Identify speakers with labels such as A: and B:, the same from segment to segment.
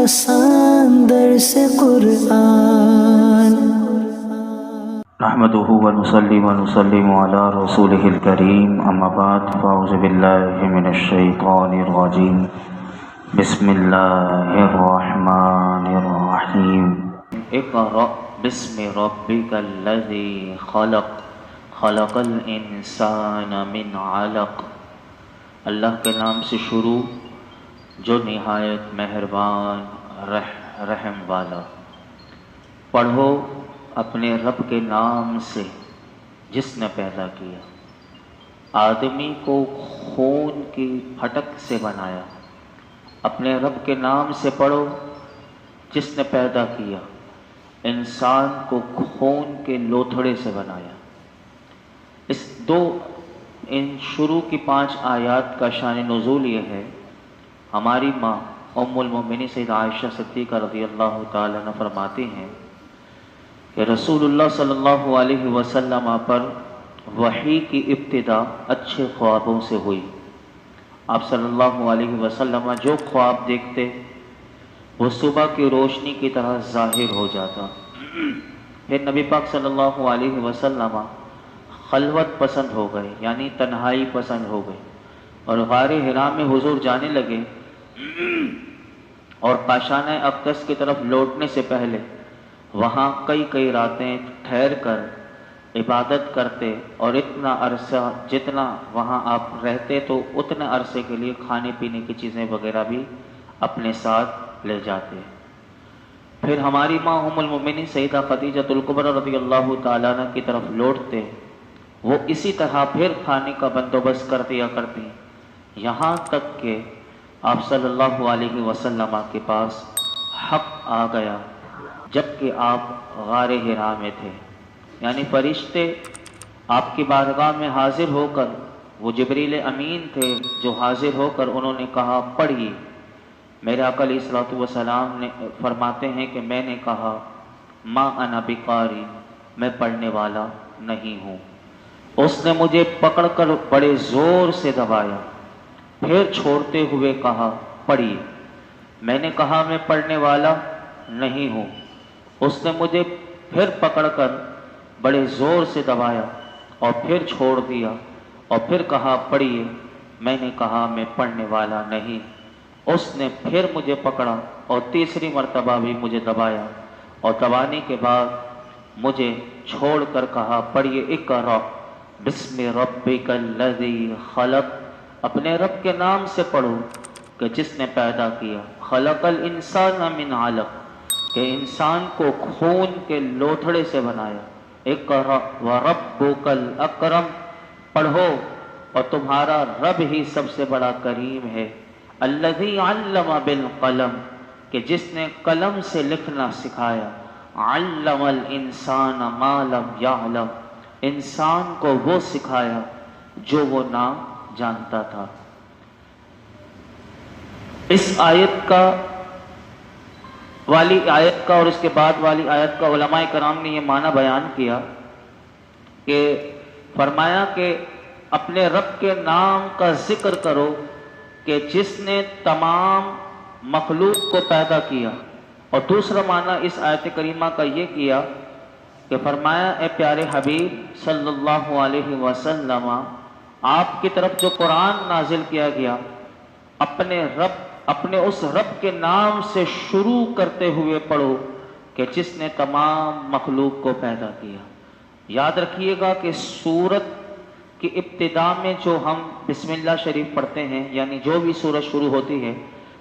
A: آسان درس قرآن
B: نحمده ونصلي ونسلم على رسوله الكريم اما بعد فاعوذ بالله من الشيطان الرجيم بسم الله الرحمن الرحيم اقرأ باسم ربك الذي خلق خلق الانسان من علق۔ اللہ کے نام سے شروع جو نہایت مہربان رحم والا۔ پڑھو اپنے رب کے نام سے جس نے پیدا کیا، آدمی کو خون کی پھٹک سے بنایا۔ اپنے رب کے نام سے پڑھو جس نے پیدا کیا، انسان کو خون کے لوتھڑے سے بنایا۔ ان شروع کی 5 آیات کا شان نزول یہ ہے، ہماری ماں ام المؤمنین سیدہ عائشہ صدیقہ رضی اللہ تعالیٰ عنہ فرماتی ہیں کہ رسول اللہ صلی اللہ علیہ وسلم پر وحی کی ابتدا اچھے خوابوں سے ہوئی۔ آپ صلی اللہ علیہ وسلم جو خواب دیکھتے وہ صبح کی روشنی کی طرح ظاہر ہو جاتا۔ پھر نبی پاک صلی اللہ علیہ وسلم خلوت پسند ہو گئے، یعنی تنہائی پسند ہو گئے، اور غار حرا میں حضور جانے لگے، اور کاشانہ اقدس کی طرف لوٹنے سے پہلے وہاں کئی راتیں ٹھہر کر عبادت کرتے، اور اتنا عرصہ جتنا وہاں آپ رہتے تو اتنے عرصے کے لیے کھانے پینے کی چیزیں وغیرہ بھی اپنے ساتھ لے جاتے۔ پھر ہماری ماں ام المؤمنین سیدہ خدیجہ الکبریٰ رضی اللہ تعالیٰ عنہ کی طرف لوٹتے، وہ اسی طرح پھر کھانے کا بندوبست کر دیا کرتی، یہاں تک کہ آپ صلی اللہ علیہ وسلم کے پاس حق آ گیا جبکہ آپ غار حرا میں تھے، یعنی فرشتے آپ کی بارگاہ میں حاضر ہو کر، وہ جبریل امین تھے جو حاضر ہو کر انہوں نے کہا پڑھیے۔ میرے آقا علیہ الصلوۃ والسلام نے فرماتے ہیں کہ میں نے کہا ما انا بقاری، میں پڑھنے والا نہیں ہوں۔ اس نے مجھے پکڑ کر بڑے زور سے دبایا، پھر چھوڑتے ہوئے کہا پڑھیے۔ میں نے کہا میں پڑھنے والا نہیں ہوں۔ اس نے مجھے پھر پکڑ کر بڑے زور سے دبایا اور پھر چھوڑ دیا، اور پھر کہا پڑھیے۔ میں نے کہا میں پڑھنے والا نہیں۔ اس نے پھر مجھے پکڑا اور تیسری مرتبہ بھی مجھے دبایا، اور دبانے کے بعد مجھے چھوڑ کر کہا پڑھیے اقرأ بسم ربک الذی خلق، اپنے رب کے نام سے پڑھو کہ جس نے پیدا کیا، خلق الانسان من علق، کہ انسان کو خون کے لوتھڑے سے بنایا۔ اقرأ وربک الاکرم، پڑھو اور تمہارا رب ہی سب سے بڑا کریم ہے۔ الذی علم بالقلم، کہ جس نے قلم سے لکھنا سکھایا۔ علم الانسان ما لم یعلم، انسان کو وہ سکھایا جو وہ نہ جانتا تھا۔ اس آیت والی آیت کا اور اس کے بعد والی آیت کا علماء کرام نے یہ معنی بیان کیا کہ فرمایا کہ اپنے رب کے نام کا ذکر کرو کہ جس نے تمام مخلوق کو پیدا کیا، اور دوسرا معنی اس آیت کریمہ کا یہ کیا کہ فرمایا اے پیارے حبیب صلی اللہ علیہ وسلم، آپ کی طرف جو قرآن نازل کیا گیا اپنے اس رب کے نام سے شروع کرتے ہوئے پڑھو کہ جس نے تمام مخلوق کو پیدا کیا۔ یاد رکھیے گا کہ سورت کی ابتدا میں جو ہم بسم اللہ شریف پڑھتے ہیں، یعنی جو بھی سورت شروع ہوتی ہے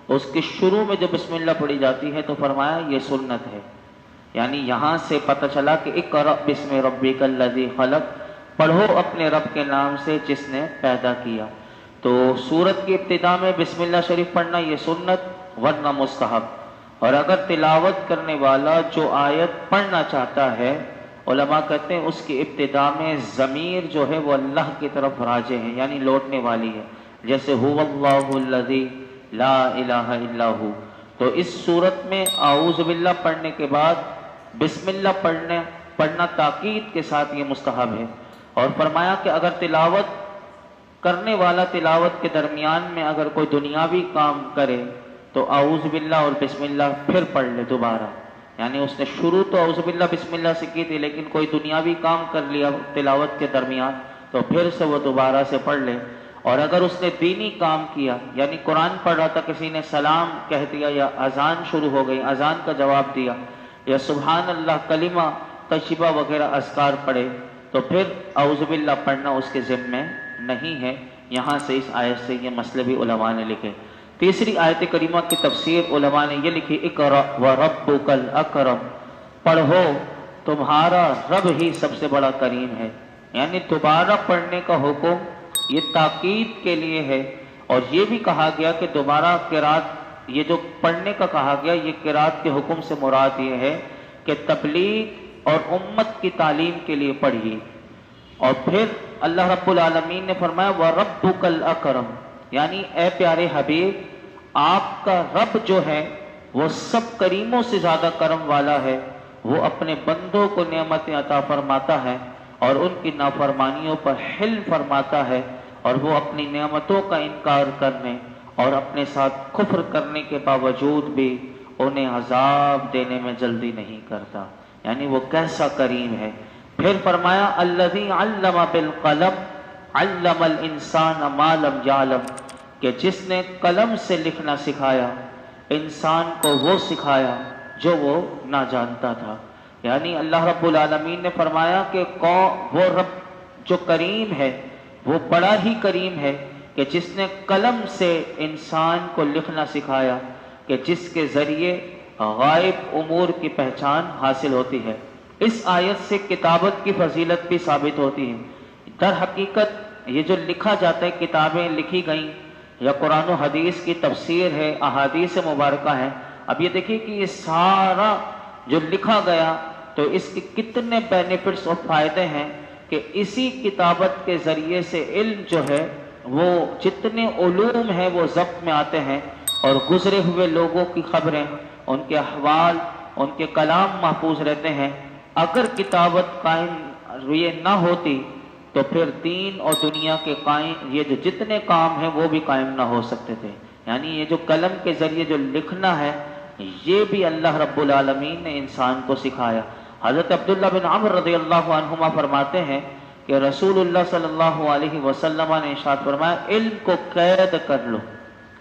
B: اس کے شروع میں جو بسم اللہ پڑھی جاتی ہے تو فرمایا یہ سنت ہے، یعنی یہاں سے پتہ چلا کہ اقرأ بسم ربک الذی خلق، پڑھو اپنے رب کے نام سے جس نے پیدا کیا۔ تو سورت کی ابتدا میں بسم اللہ شریف پڑھنا یہ سنت ورنہ مستحب، اور اگر تلاوت کرنے والا جو آیت پڑھنا چاہتا ہے، علماء کہتے ہیں اس کی ابتدا میں ضمیر جو ہے وہ اللہ کی طرف راجع ہے، یعنی لوٹنے والی ہے، جیسے هو اللہ الذی لا الہ الا ہو۔ تو اس صورت میں اعوذ باللہ پڑھنے کے بعد بسم اللہ پڑھنا تاکید کے ساتھ یہ مستحب ہے، اور فرمایا کہ اگر تلاوت کرنے والا تلاوت کے درمیان میں اگر کوئی دنیاوی کام کرے تو تو اعوذ باللہ اور بسم اللہ پھر پڑھ لے دوبارہ. یعنی اس نے شروع تو اعوذ باللہ بسم اللہ سے کی تھی، لیکن کوئی دنیاوی کام کر لیا تلاوت کے درمیان تو پھر سے وہ دوبارہ سے پڑھ لے. اور اگر اس نے دینی کام کیا، یعنی قرآن پڑھ رہا تھا، کسی نے سلام کہہ دیا یا اذان شروع ہو گئی، اذان کا جواب دیا، یا سبحان اللہ کلمہ طیبہ وغیرہ اذکار پڑھے، تو پھر اعوذ باللہ پڑھنا اس کے ذمے نہیں ہے. یہاں سے اس آیت سے یہ مسئلے بھی علماء نے لکھے. تیسری آیت کریمہ کی تفسیر علماء نے یہ لکھی، اقرأ وربک الاکرم، پڑھو تمہارا رب ہی سب سے بڑا کریم ہے. یعنی دوبارہ پڑھنے کا حکم یہ تاکید کے لیے ہے. اور یہ بھی کہا گیا کہ دوبارہ قرات، یہ جو پڑھنے کا کہا گیا یہ قرات کے حکم سے مراد یہ ہے کہ تبلیغ اور امت کی تعلیم کے لیے پڑھیے. اور پھر اللہ رب العالمین نے فرمایا وَرَبُّكَ الْأَكْرَمُ، یعنی اے پیارے حبیب آپ کا رب جو ہے وہ سب کریموں سے زیادہ کرم والا ہے. وہ اپنے بندوں کو نعمتیں عطا فرماتا ہے اور ان کی نافرمانیوں پر حلم فرماتا ہے، اور وہ اپنی نعمتوں کا انکار کرنے اور اپنے ساتھ کفر کرنے کے باوجود بھی انہیں عذاب دینے میں جلدی نہیں کرتا. یعنی وہ کیسا کریم ہے. پھر فرمایا الذی علم بالقلم علم الانسان ما لم یعلم، کہ جس نے قلم سے لکھنا سکھایا انسان کو وہ سکھایا جو وہ نہ جانتا تھا. یعنی اللہ رب العالمین نے فرمایا کہ وہ رب جو کریم ہے وہ بڑا ہی کریم ہے کہ جس نے قلم سے انسان کو لکھنا سکھایا، کہ جس کے ذریعے غائب امور کی پہچان حاصل ہوتی ہے. اس آیت سے کتابت کی فضیلت بھی ثابت ہوتی ہے. در حقیقت یہ جو لکھا جاتا ہے، کتابیں لکھی گئیں یا قرآن و حدیث کی تفسیر ہے، احادیث مبارکہ ہیں، اب یہ دیکھیے کہ یہ سارا جو لکھا گیا تو اس کے کتنے بینیفٹس اور فائدے ہیں کہ اسی کتابت کے ذریعے سے علم جو ہے وہ جتنے علوم ہیں وہ ضبط میں آتے ہیں، اور گزرے ہوئے لوگوں کی خبریں، ان کے احوال، ان کے کلام محفوظ رہتے ہیں. اگر کتابت قائم یہ نہ ہوتی تو پھر دین اور دنیا کے قائم یہ جو جتنے کام ہیں وہ بھی قائم نہ ہو سکتے تھے. یعنی یہ جو قلم کے ذریعے جو لکھنا ہے یہ بھی اللہ رب العالمین نے انسان کو سکھایا. حضرت عبداللہ بن عمر رضی اللہ عنہما فرماتے ہیں کہ رسول اللہ صلی اللہ علیہ وسلم نے ارشاد فرمایا علم کو قید کر لو.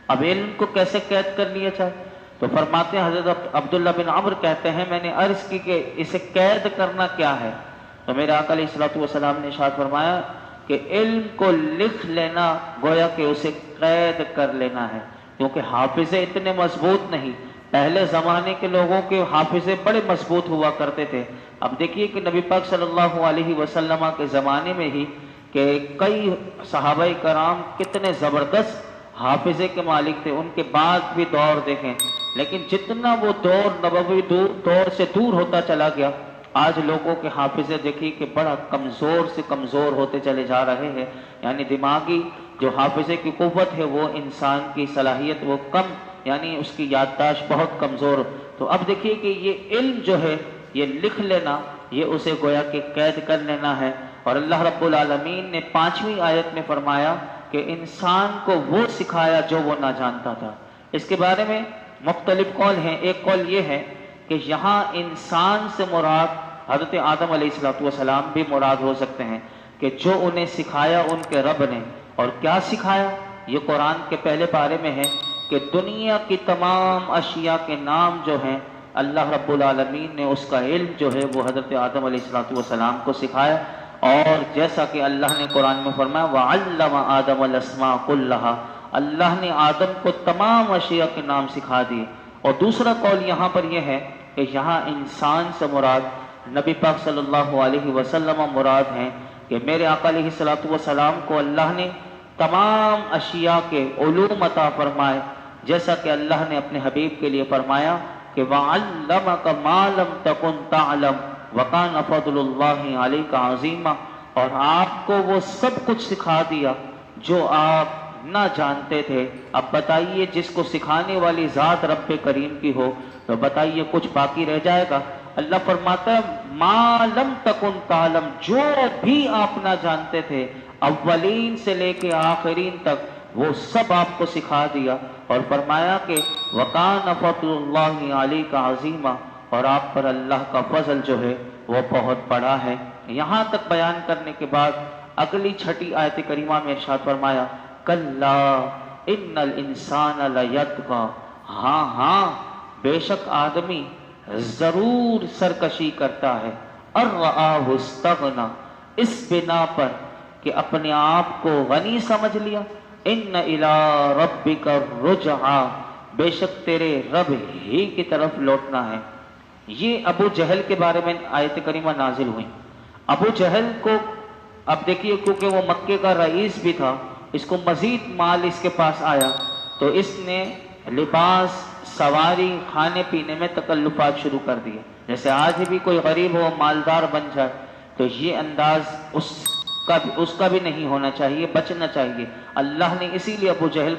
B: اب علم کو کیسے قید کر لیا جائے؟ تو فرماتے ہیں حضرت عبداللہ بن عمر کہتے ہیں میں نے عرض کی کہ اسے قید کرنا کیا ہے؟ تو میرے آقا علیہ الصلوۃ والسلام نے ارشاد فرمایا کہ علم کو لکھ لینا گویا کہ اسے قید کر لینا ہے، کیونکہ حافظے اتنے مضبوط نہیں. پہلے زمانے کے لوگوں کے حافظے بڑے مضبوط ہوا کرتے تھے. اب دیکھیے کہ نبی پاک صلی اللہ علیہ وسلم کے زمانے میں ہی کہ کئی صحابہ کرام کتنے زبردست حافظے کے مالک تھے، ان کے بعد بھی دور دیکھیں، لیکن جتنا وہ دور نبوی دور سے دور ہوتا چلا گیا، آج لوگوں کے حافظے دیکھیے کہ بڑا کمزور سے کمزور ہوتے چلے جا رہے ہیں. یعنی دماغی جو حافظے کی قوت ہے وہ انسان کی صلاحیت وہ کم، یعنی اس کی یادداشت بہت کمزور. تو اب دیکھیے کہ یہ علم جو ہے یہ لکھ لینا، یہ اسے گویا کہ قید کر لینا ہے. اور اللہ رب العالمین نے 5ویں آیت میں فرمایا کہ انسان کو وہ سکھایا جو وہ نہ جانتا تھا. اس کے بارے میں مختلف قول ہیں. ایک قول یہ ہے کہ یہاں انسان سے مراد حضرت آدم علیہ السلام بھی مراد ہو سکتے ہیں کہ جو انہیں سکھایا ان کے رب نے. اور کیا سکھایا؟ یہ قرآن کے پہلے پارے میں ہے کہ دنیا کی تمام اشیاء کے نام جو ہیں اللہ رب العالمین نے اس کا علم جو ہے وہ حضرت آدم علیہ السلام کو سکھایا. اور جیسا کہ اللہ نے قرآن میں فرمایا وَعَلَّمَ آدَمَ الْأَسْمَاءَ كُلَّهَا، اللہ نے آدم کو تمام اشیاء کے نام سکھا دیے. اور دوسرا قول یہاں پر یہ ہے کہ یہاں انسان سے مراد نبی پاک صلی اللہ علیہ وسلم مراد ہیں کہ میرے آقا علیہ السلام کو اللہ نے تمام اشیاء کے علوم عطا فرمائے، جیسا کہ اللہ نے اپنے حبیب کے لیے فرمایا کہ وَعَلَّمَكَ مَا لَمْ تَكُنْ تَعْلَمْ وَكَانَ فَضْلُ اللَّهِ عَلَيْكَ عَظِيمًا، اور آپ کو وہ سب کچھ سکھا دیا جو آپ نہ جانتے تھے. اب بتائیے جس کو سکھانے والی ذات رب کریم کی ہو تو بتائیے کچھ باقی رہ جائے گا؟ اللہ فرماتا ہے ما لم تکن تعلم، جو بھی آپ نہ جانتے تھے اولین سے لے کے آخرین تک وہ سب آپ کو سکھا دیا. اور فرمایا کہ وَقَانَ فَضْلُ اللَّهِ عَلَيْكَ عَظِيمًا، اور آپ پر اللہ کا فضل جو ہے وہ بہت بڑا ہے۔ یہاں تک بیان کرنے کے بعد اگلی چھٹی آیت کریمہ میں ارشاد فرمایا کَلَّا إِنَّ الْإِنسَانَ لَيَطْغَىٰ، ہاں ہاں بے شک آدمی ضرور سرکشی کرتا ہے، أَن رَآهُ اسْتَغْنَىٰ، اس بنا پر کہ اپنے آپ کو غنی سمجھ لیا، إِنَّ إِلَىٰ رَبِّكَ الرُّجْعَىٰ، بے شک تیرے رب ہی کی طرف لوٹنا ہے۔ یہ ابو جہل کے بارے میں آیت کریمہ نازل ہوئی۔ ابو جہل کو اب دیکھیے کیونکہ وہ مکے کا رئیس بھی تھا، اس کو مزید مال اس کے پاس آیا تو اس نے لباس، سواری، کھانے پینے میں تکلفات شروع کر دیے۔ جیسے آج بھی کوئی غریب ہو مالدار بن جائے تو یہ انداز اس کا بھی نہیں ہونا چاہیے، بچنا چاہیے۔ اللہ نے اسی لیے ابو جہل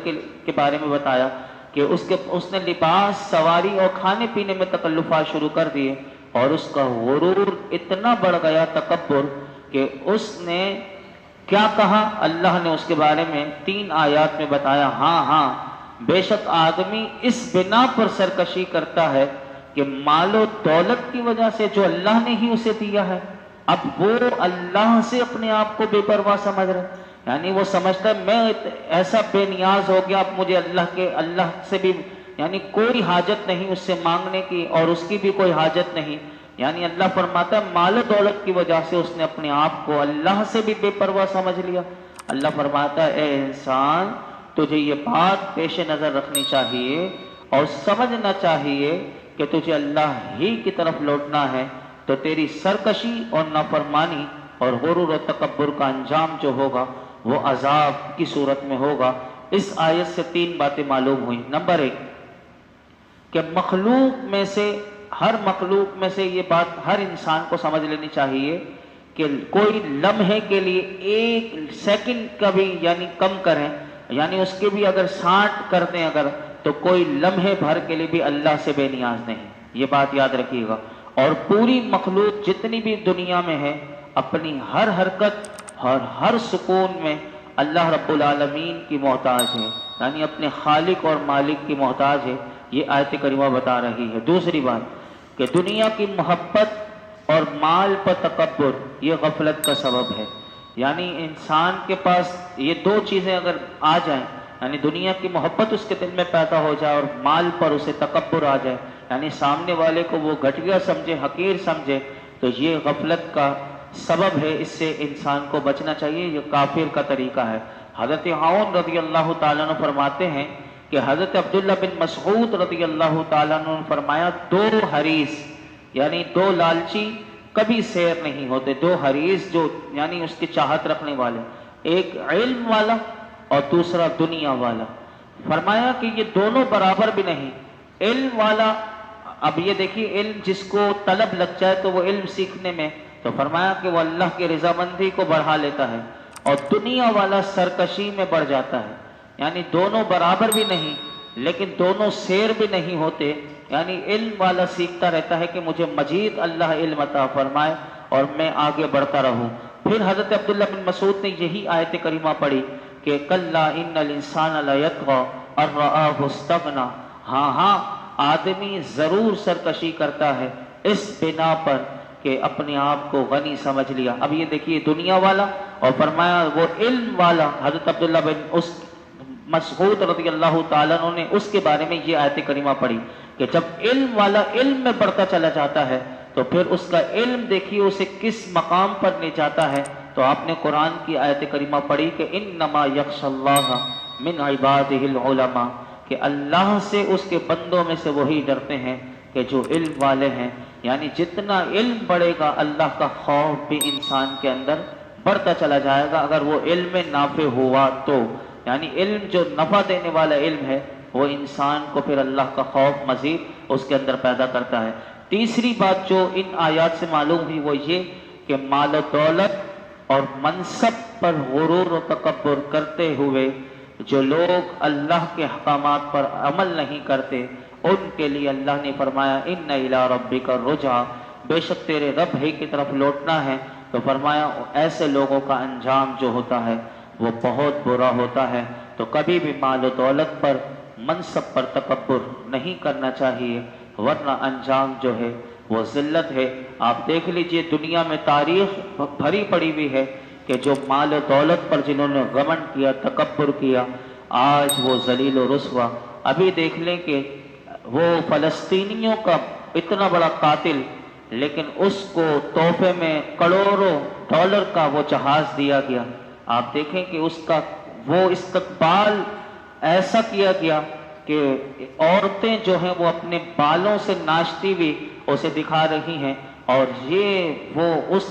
B: کے بارے میں بتایا کہ اس نے لباس، سواری اور کھانے پینے میں تکلفات شروع کر دیے، اور اس کا غرور اتنا بڑھ گیا، تکبر، کہ اس نے کیا کہا، اللہ نے اس کے بارے میں 3 آیات میں بتایا ہاں ہاں بے شک آدمی اس بنا پر سرکشی کرتا ہے کہ مال و دولت کی وجہ سے جو اللہ نے ہی اسے دیا ہے، اب وہ اللہ سے اپنے آپ کو بے پرواہ سمجھ رہا ہے۔ یعنی وہ سمجھتا ہے میں ایسا بے نیاز ہو گیا، اب مجھے اللہ سے بھی یعنی کوئی حاجت نہیں اس سے مانگنے کی، اور اس کی بھی کوئی حاجت نہیں۔ یعنی اللہ فرماتا ہے مال و دولت کی وجہ سے اس نے اپنے آپ کو اللہ سے بھی بے پرواہ سمجھ لیا۔ اللہ فرماتا ہے اے انسان، تجھے یہ بات پیش نظر رکھنی چاہیے اور سمجھنا چاہیے کہ تجھے اللہ ہی کی طرف لوٹنا ہے، تو تیری سرکشی اور نافرمانی اور غرور و تکبر کا انجام جو ہوگا وہ عذاب کی صورت میں ہوگا۔ اس آیت سے 3 باتیں معلوم ہوئیں۔ نمبر 1 کہ مخلوق میں سے، ہر مخلوق میں سے یہ بات ہر انسان کو سمجھ لینی چاہیے کہ کوئی لمحے کے لیے 1 سیکنڈ کا بھی یعنی کم کریں، یعنی اس کے بھی اگر 60 کر دیں اگر، تو کوئی لمحے بھر کے لیے بھی اللہ سے بے نیاز نہیں، یہ بات یاد رکھیے گا۔ اور پوری مخلوق جتنی بھی دنیا میں ہے اپنی ہر حرکت اور ہر سکون میں اللہ رب العالمین کی محتاج ہے، یعنی اپنے خالق اور مالک کی محتاج ہے، یہ آیت کریمہ بتا رہی ہے۔ دوسری بات کہ دنیا کی محبت اور مال پر تکبر یہ غفلت کا سبب ہے، یعنی انسان کے پاس یہ 2 چیزیں اگر آ جائیں، یعنی دنیا کی محبت اس کے دل میں پیدا ہو جائے اور مال پر اسے تکبر آ جائے، یعنی سامنے والے کو وہ گھٹیا سمجھے، حقیر سمجھے، تو یہ غفلت کا سبب ہے، اس سے انسان کو بچنا چاہیے، یہ کافر کا طریقہ ہے۔ حضرت عون رضی اللہ تعالیٰ عنہ فرماتے ہیں کہ حضرت عبداللہ بن مسعود رضی اللہ تعالیٰ عنہ نے فرمایا 2 حریص یعنی 2 لالچی کبھی سیر نہیں ہوتے، 2 حریص جو یعنی اس کی چاہت رکھنے والے، ایک علم والا اور دوسرا دنیا والا۔ فرمایا کہ یہ دونوں برابر بھی نہیں۔ علم والا، اب یہ دیکھیے علم جس کو طلب لگ جائے تو وہ علم سیکھنے میں، تو فرمایا کہ وہ اللہ کی رضامندی کو بڑھا لیتا ہے، اور دنیا والا سرکشی میں بڑھ جاتا ہے۔ یعنی دونوں برابر بھی نہیں لیکن دونوں سیر بھی نہیں ہوتے، یعنی علم والا سیکھتا رہتا ہے کہ مجھے مزید اللہ علم عطا فرمائے اور میں آگے بڑھتا رہوں۔ پھر حضرت عبداللہ بن مسعود نے یہی آیت کریمہ پڑھی کہ کلا ان الانسان لیطغی ان رآہ استغنی، ہاں ہاں آدمی ضرور سرکشی کرتا ہے اس بنا پر کہ اپنے آپ کو غنی سمجھ لیا۔ اب یہ دیکھیے دنیا والا اور فرمایا وہ علم والا، حضرت عبداللہ بن مسعود رضی اللہ تعالیٰ عنہ نے اس کے بارے میں یہ آیت کریمہ پڑھی کہ جب علم والا علم میں بڑھتا چلا جاتا ہے تو پھر اس کا علم دیکھیے اسے کس مقام پر لے جاتا ہے، تو آپ نے قرآن کی آیت کریمہ پڑھی کہ انما یخشی اللہ من عبادہ العلماء، کہ اللہ سے اس کے بندوں میں سے وہی ڈرتے ہیں کہ جو علم والے ہیں۔ یعنی جتنا علم بڑھے گا اللہ کا خوف بھی انسان کے اندر بڑھتا چلا جائے گا، اگر وہ علم نافع ہوا تو، یعنی علم جو نفع دینے والا علم ہے وہ انسان کو پھر اللہ کا خوف مزید اس کے اندر پیدا کرتا ہے۔ تیسری بات جو ان آیات سے معلوم ہوئی وہ یہ کہ مال و دولت اور منصب پر غرور و تکبر کرتے ہوئے جو لوگ اللہ کے احکامات پر عمل نہیں کرتے ان کے لیے اللہ نے فرمایا ان الی ربک الرجعی، بے شک تیرے رب ہی کی طرف لوٹنا ہے۔ تو فرمایا ایسے لوگوں کا انجام جو ہوتا ہے وہ بہت برا ہوتا ہے۔ تو کبھی بھی مال و دولت پر منصب پر تکبر نہیں کرنا چاہیے، ورنہ انجام جو ہے وہ ذلت ہے۔ آپ دیکھ لیجئے دنیا میں تاریخ بھری پڑی ہوئی ہے کہ جو مال و دولت پر جنہوں نے غمنڈ کیا، تکبر کیا، آج وہ ذلیل و رسوا۔ ابھی دیکھ لیں کہ وہ فلسطینیوں کا اتنا بڑا قاتل، لیکن اس کو تحفے میں کروڑوں ڈالر کا وہ جہاز دیا گیا۔ آپ دیکھیں کہ اس کا وہ استقبال ایسا کیا گیا کہ عورتیں جو ہیں وہ اپنے بالوں سے ناچتی ہوئی اسے دکھا رہی ہیں، اور یہ وہ اس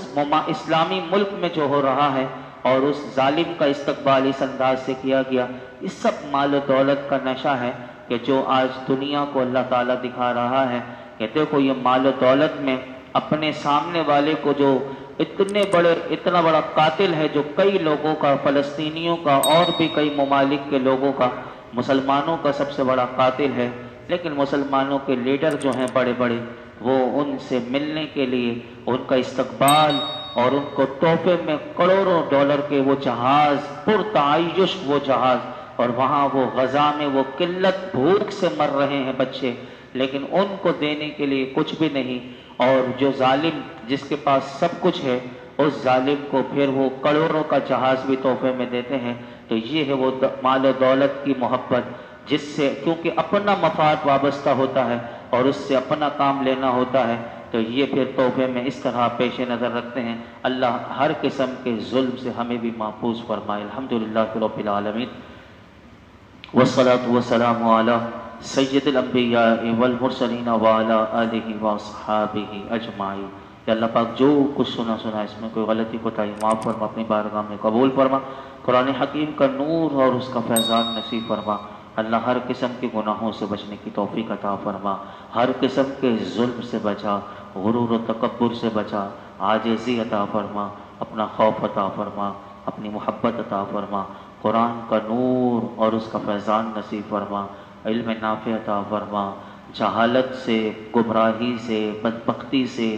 B: اسلامی ملک میں جو ہو رہا ہے، اور اس ظالم کا استقبال اس انداز سے کیا گیا۔ اس سب مال و دولت کا نشہ ہے کہ جو آج دنیا کو اللہ تعالیٰ دکھا رہا ہے کہ دیکھو یہ مال و دولت میں اپنے سامنے والے کو جو اتنا بڑا قاتل ہے، جو کئی لوگوں کا، فلسطینیوں کا اور بھی کئی ممالک کے لوگوں کا، مسلمانوں کا سب سے بڑا قاتل ہے، لیکن مسلمانوں کے لیڈر جو ہیں بڑے بڑے، وہ ان سے ملنے کے لیے ان کا استقبال اور ان کو تحفے میں کروڑوں ڈالر کے وہ جہاز، پرتعیش وہ جہاز، اور وہاں وہ غزہ میں وہ قلت بھوک سے مر رہے ہیں بچے، لیکن ان کو دینے کے لیے کچھ بھی نہیں، اور جو ظالم جس کے پاس سب کچھ ہے، اس ظالم کو پھر وہ کروڑوں کا جہاز بھی تحفے میں دیتے ہیں۔ تو یہ ہے وہ مال و دولت کی محبت، جس سے کیونکہ اپنا مفاد وابستہ ہوتا ہے اور اس سے اپنا کام لینا ہوتا ہے، تو یہ پھر تحفے میں اس طرح پیش نظر رکھتے ہیں۔ اللہ ہر قسم کے ظلم سے ہمیں بھی محفوظ فرمائے۔ الحمدللہ رب العالمین، والصلاة والسلام علی سید الانبیاء والمرسلین وعلی آلہ واصحابہ اجمعین۔ کہ اللہ پاک جو کچھ سنا اس میں کوئی غلطی کوتاہی معاف فرما، اپنی بارگاہ میں قبول فرما، قرآن حکیم کا نور اور اس کا فیضان نصیب فرما۔ اللہ ہر قسم کے گناہوں سے بچنے کی توفیق عطا فرما، ہر قسم کے ظلم سے بچا، غرور و تکبر سے بچا، عاجزی عطا فرما، اپنا خوف عطا فرما، اپنی محبت عطا فرما، قرآن کا نور اور اس کا فیضان نصیب فرما، علم نافع عطا فرما، جہالت سے، گمراہی سے، بدبختی سے،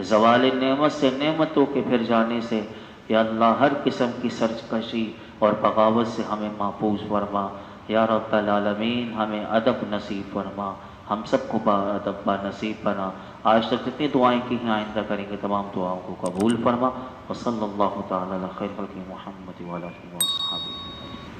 B: زوال نعمت سے، نعمتوں کے پھر جانے سے، یا اللہ ہر قسم کی سرکشی اور بغاوت سے ہمیں محفوظ فرما۔ یا رب العالمین ہمیں ادب نصیب فرما، ہم سب کو با ادب با نصیب بنا۔ آج تک جتنی دعائیں کی ہیں آئندہ کریں گے تمام دعاؤں کو قبول فرما۔ وصلی اللہ تعالی علی خیر خلق محمد وعلی آلہ وصحبہ۔